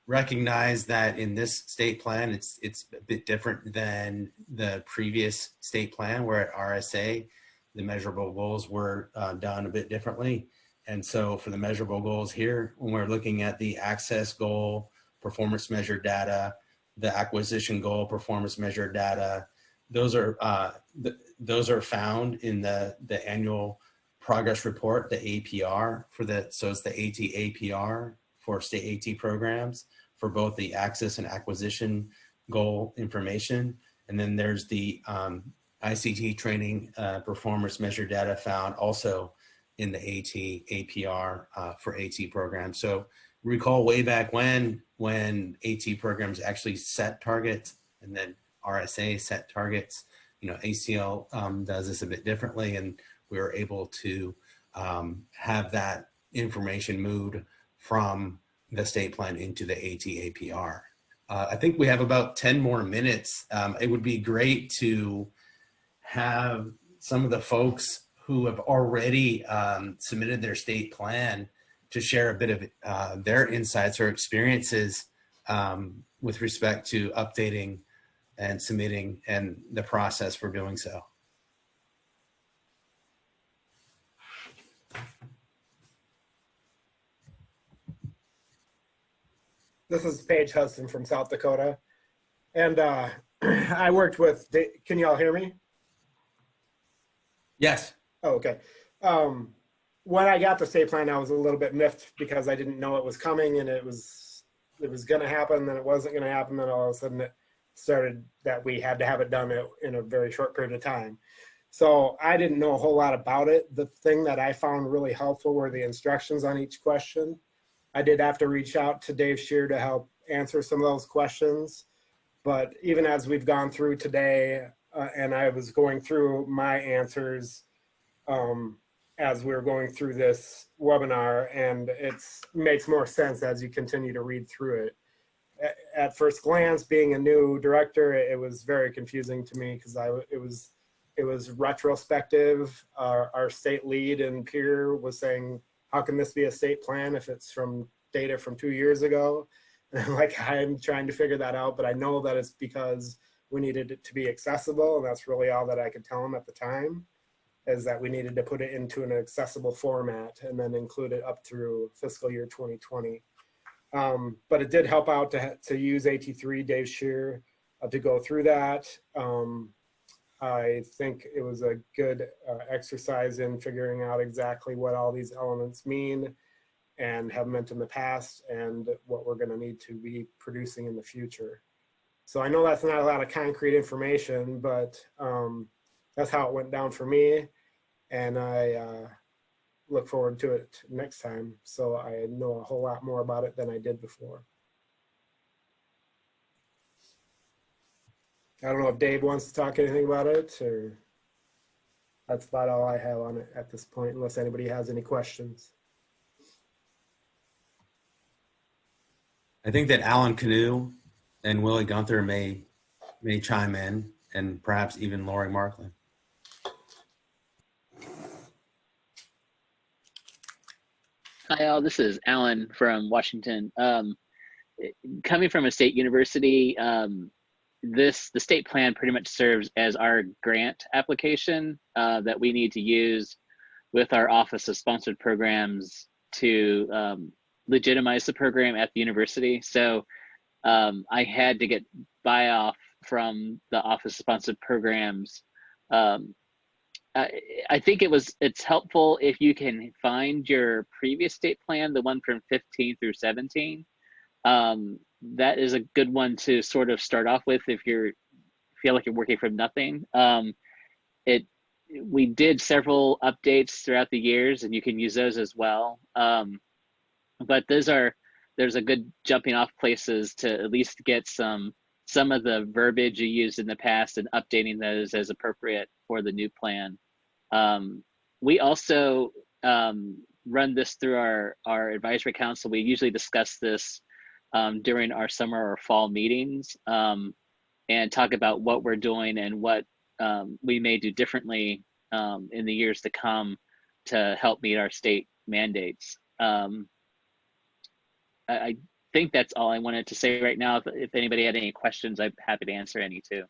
Recognize that in this state plan, it's a bit different than the previous state plan, where at RSA, the measurable goals were done a bit differently. And so for the measurable goals here, when we're looking at the access goal, performance measured data, the acquisition goal, performance measured data, those are found in the annual progress report, the APR so it's the AT APR for state AT programs for both the access and acquisition goal information. And then there's the ICT training performance measured data found also in the AT APR for AT programs. So recall way back when AT programs actually set targets and then RSA set targets. ACL does this a bit differently, and we were able to have that information moved from the state plan into the AT APR. I think we have about 10 more minutes. It would be great to have some of the folks who have already submitted their state plan to share a bit of their insights or experiences with respect to updating and submitting and the process for doing so. This is Paige Hudson from South Dakota. And I worked with, can you all hear me? Yes. Oh, okay. When I got the state plan, I was a little bit miffed because I didn't know it was coming, and it was going to happen, then it wasn't going to happen, then all of a sudden it started that we had to have it done in a very short period of time. So I didn't know a whole lot about it. The thing that I found really helpful were the instructions on each question. I did have to reach out to Dave Shear to help answer some of those questions. But even as we've gone through today, and I was going through my answers as we were going through this webinar, and it makes more sense as you continue to read through it. At first glance, being a new director, it was very confusing to me because it was retrospective. Our state lead and peer was saying, how can this be a state plan if it's from data from 2 years ago? And I'm trying to figure that out, but I know that it's because we needed it to be accessible, and that's really all that I could tell them at the time, is that we needed to put it into an accessible format and then include it up through fiscal year 2020. But it did help out to use AT3, Dave Shear, to go through that. I think it was a good exercise in figuring out exactly what all these elements mean and have meant in the past and what we're going to need to be producing in the future. So I know that's not a lot of concrete information, but that's how it went down for me. And I look forward to it next time. So I know a whole lot more about it than I did before. I don't know if Dave wants to talk anything about it, or that's about all I have on it at this point, unless anybody has any questions. I think that Alan Canoe and Willie Gunther may chime in, and perhaps even Lori Markland. Hi all, this is Alan from Washington. Coming from a state university, the state plan pretty much serves as our grant application that we need to use with our Office of Sponsored Programs to legitimize the program at the university. So I had to get buy-off from the Office of Sponsored Programs. I think it's helpful if you can find your previous state plan, the one from 15 through 17. That is a good one to sort of start off with if you feel like you're working from nothing. We did several updates throughout the years, and you can use those as well. But there's a good jumping off places to at least get some of the verbiage you used in the past and updating those as appropriate for the new plan. We also run this through our advisory council. We usually discuss this during our summer or fall meetings and talk about what we're doing and what we may do differently in the years to come to help meet our state mandates. I think that's all I wanted to say right now. If anybody had any questions, I'm happy to answer any too.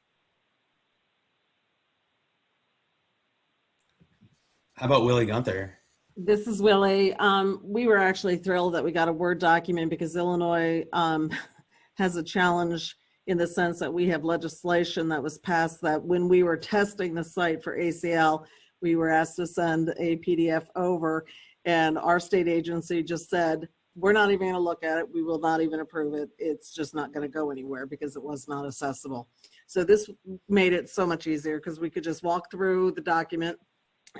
How about Willie Gunther? This is Willie. We were actually thrilled that we got a Word document because Illinois has a challenge in the sense that we have legislation that was passed that when we were testing the site for ACL, we were asked to send a PDF over, and our state agency just said, we're not even going to look at it. We will not even approve it. It's just not going to go anywhere because it was not accessible. So this made it so much easier because we could just walk through the document.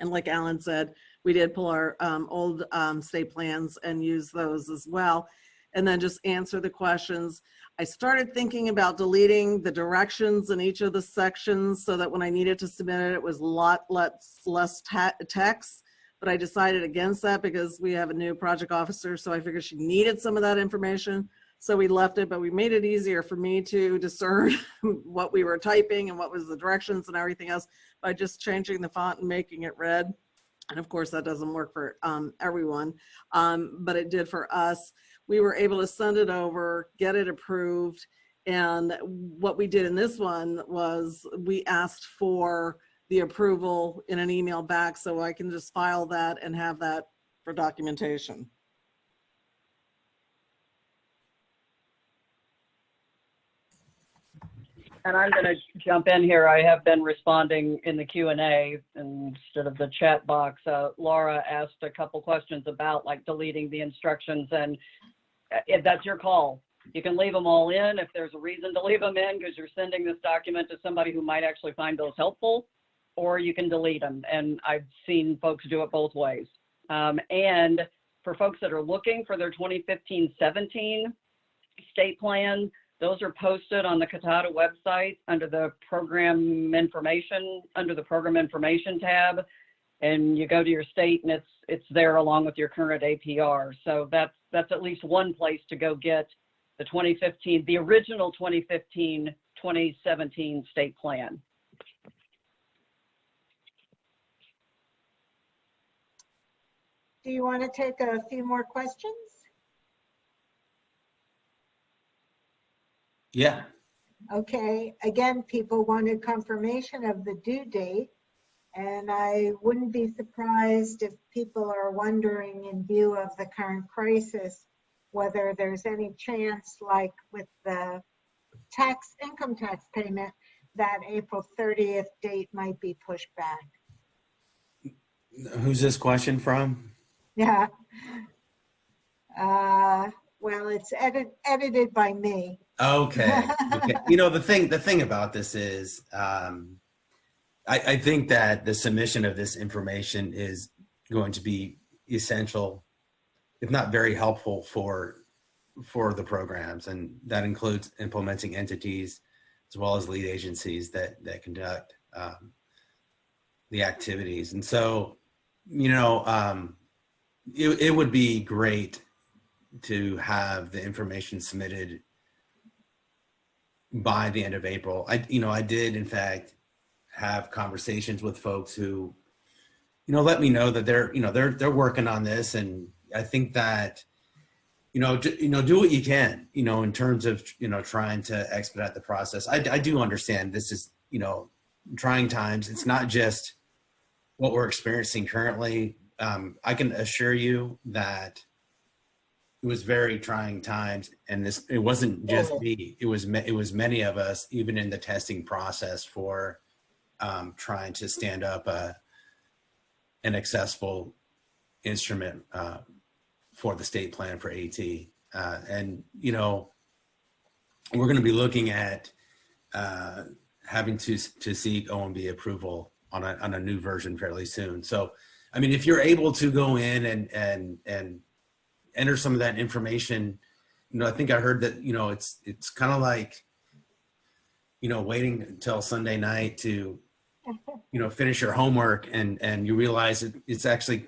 And like Alan said, we did pull our old state plans and use those as well, and then just answer the questions. I started thinking about deleting the directions in each of the sections so that when I needed to submit it, it was a lot less text, but I decided against that because we have a new project officer, so I figured she needed some of that information. So we left it, but we made it easier for me to discern what we were typing and what was the directions and everything else by just changing the font and making it red. And of course, that doesn't work for everyone, but it did for us. We were able to send it over, get it approved. And what we did in this one was we asked for the approval in an email back so I can just file that and have that for documentation. And I'm going to jump in here. I have been responding in the Q&A instead of the chat box. Laura asked a couple questions about like deleting the instructions, and if that's your call. You can leave them all in if there's a reason to leave them in because you're sending this document to somebody who might actually find those helpful, or you can delete them. And I've seen folks do it both ways. And for folks that are looking for their 2015-17 state plan, those are posted on the Katata website under the program information, under the program information tab. And you go to your state and it's there along with your current APR. So that's at least one place to go get the 2015, the original 2015-2017 state plan. Do you want to take a few more questions? Yeah. Okay, again, people wanted confirmation of the due date. And I wouldn't be surprised if people are wondering, in view of the current crisis, whether there's any chance, like with the income tax payment, that April 30th date might be pushed back. Who's this question from? Yeah. Well, it's edited by me. Okay. Okay. You know, the thing about this is, I think that the submission of this information is going to be essential, if not very helpful for the programs, and that includes implementing entities as well as lead agencies that conduct the activities. And so, you know, it would be great to have the information submitted by the end of April. I did in fact have conversations with folks who, you know, let me know that they're working on this, and I think that, do what you can, in terms of, trying to expedite the process. I do understand this is, trying times. It's not just what we're experiencing currently. I can assure you that it was very trying times, and it wasn't just me. It was many of us, even in the testing process for trying to stand up an accessible instrument for the state plan for AT. And, we're going to be looking at having to seek OMB approval on a new version fairly soon. So, I mean, if you're able to go in and enter some of that information, I think I heard that, it's kind of like, waiting until Sunday night to, finish your homework and you realize it's actually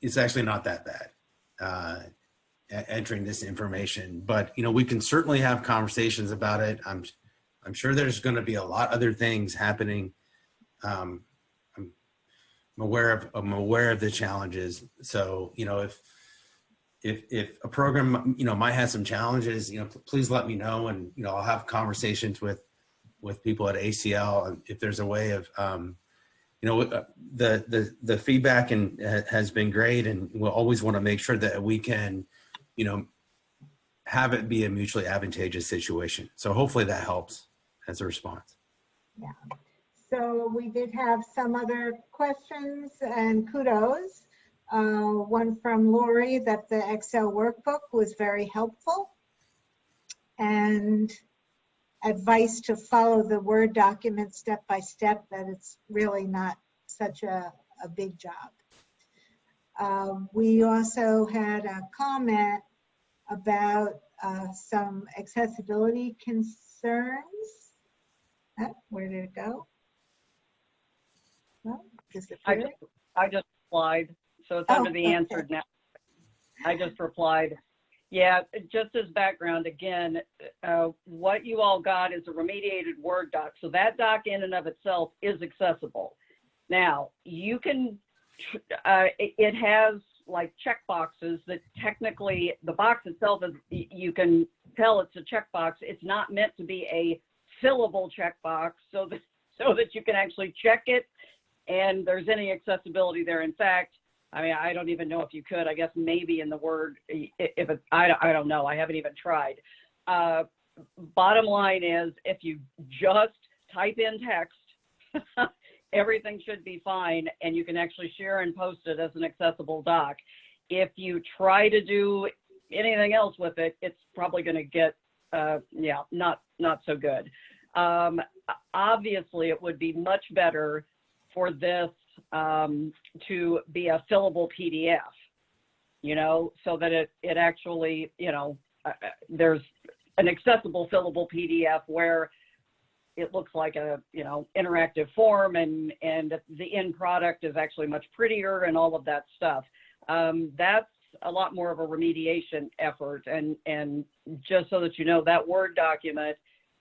not that bad, entering this information. But, we can certainly have conversations about it. I'm sure there's going to be a lot other things happening. I'm aware of the challenges. So, if a program, might have some challenges, please let me know, and, I'll have conversations with people at ACL. And if there's a way of, the feedback has been great, and we'll always want to make sure that we can, have it be a mutually advantageous situation. So hopefully that helps as a response. Yeah. So we did have some other questions and kudos. One from Lori, that the Excel workbook was very helpful, and advice to follow the Word document step by step, that it's really not such a big job. We also had a comment about some accessibility concerns. Where did it go? Well, disappeared. I just replied, so it's under the answered now. I just replied. Yeah, just as background, again, what you all got is a remediated Word doc. So that doc in and of itself is accessible. Now, you can, it has like check boxes that technically, the box itself is, you can tell it's a checkbox. It's not meant to be a fillable checkbox so that you can actually check it and there's any accessibility there. In fact, I mean, I don't even know if you could. I guess maybe in the Word, if it, I don't know. I haven't even tried. Bottom line is, if you just type in text, everything should be fine, and you can actually share and post it as an accessible doc. If you try to do anything else with it, it's probably going to get, yeah, not so good. Obviously, it would be much better for this to be a fillable PDF, you know, so that it actually, you know, there's an accessible fillable PDF where it looks like a, you know, interactive form and the end product is actually much prettier and all of that stuff. That's a lot more of a remediation effort. And just so that you know, that Word document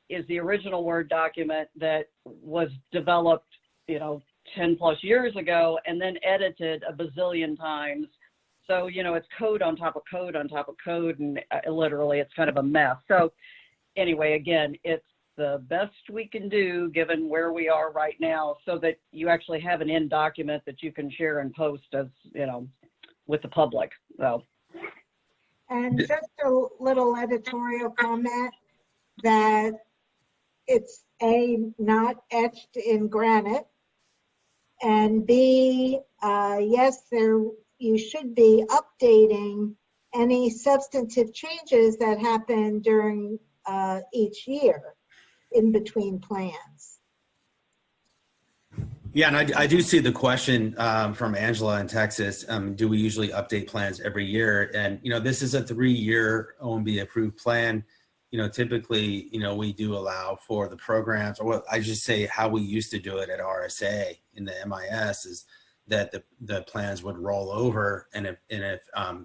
is the original Word document that was developed, you know, 10 plus years ago and then edited a bazillion times. So, you know, it's code on top of code on top of code, and literally it's kind of a mess. So anyway, again, it's the best we can do given where we are right now so that you actually have an end document that you can share and post as, you know, with the public. So. And just a little editorial comment that it's A, not etched in granite, and B, yes, you should be updating any substantive changes that happen during each year in between plans. Yeah, and I do see the question from Angela in Texas. Do we usually update plans every year? And, you know, this is a 3-year OMB approved plan. You know, typically, you know, we do allow for the programs, or what I just say how we used to do it at RSA in the MIS is that the plans would roll over, and if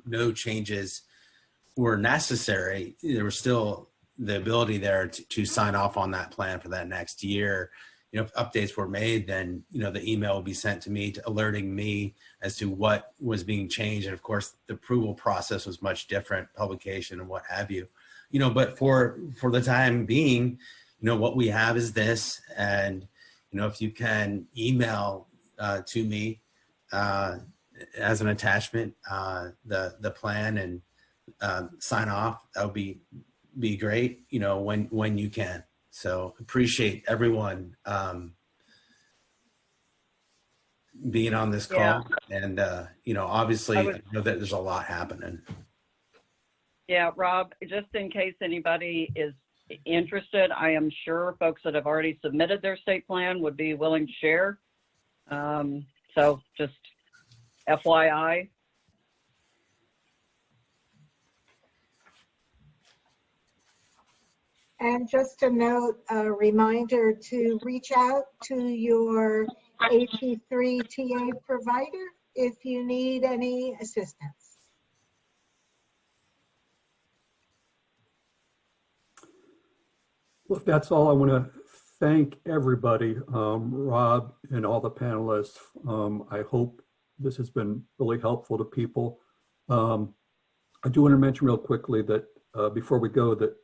no changes were necessary, there was still the ability there to sign off on that plan for that next year. You know, if updates were made, then, you know, the email will be sent to me alerting me as to what was being changed. And of course, the approval process was much different, publication and what have you. You know, but for the time being, you know, what we have is this. And, you know, if you can email to me as an attachment, the plan and sign off, that would be great, you know, when you can. So appreciate everyone being on this call. Yeah. And, you know, obviously I know that there's a lot happening. Yeah, Rob, just in case anybody is interested, I am sure folks that have already submitted their state plan would be willing to share. So just FYI. And just a note, a reminder to reach out to your AT3 TA provider if you need any assistance. Well, if that's all, I want to thank everybody, Rob and all the panelists. I hope this has been really helpful to people. I do want to mention real quickly that before we go that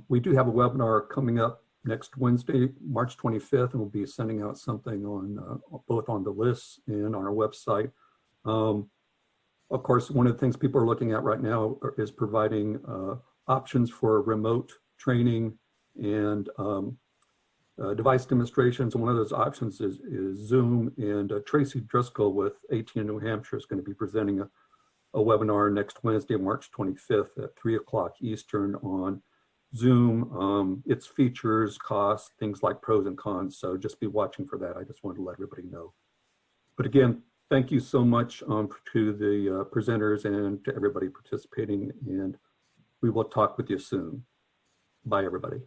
we do have a webinar coming up next Wednesday, March 25th, and we'll be sending out something on both on the lists and on our website. Of course, one of the things people are looking at right now is providing options for remote training and device demonstrations. And one of those options is Zoom. And Tracy Driscoll with AT New Hampshire is going to be presenting a webinar next Wednesday, March 25th at 3 o'clock Eastern on Zoom, its features, costs, things like pros and cons. So just be watching for that. I just wanted to let everybody know. But again, thank you so much to the presenters and to everybody participating, and we will talk with you soon. Bye, everybody.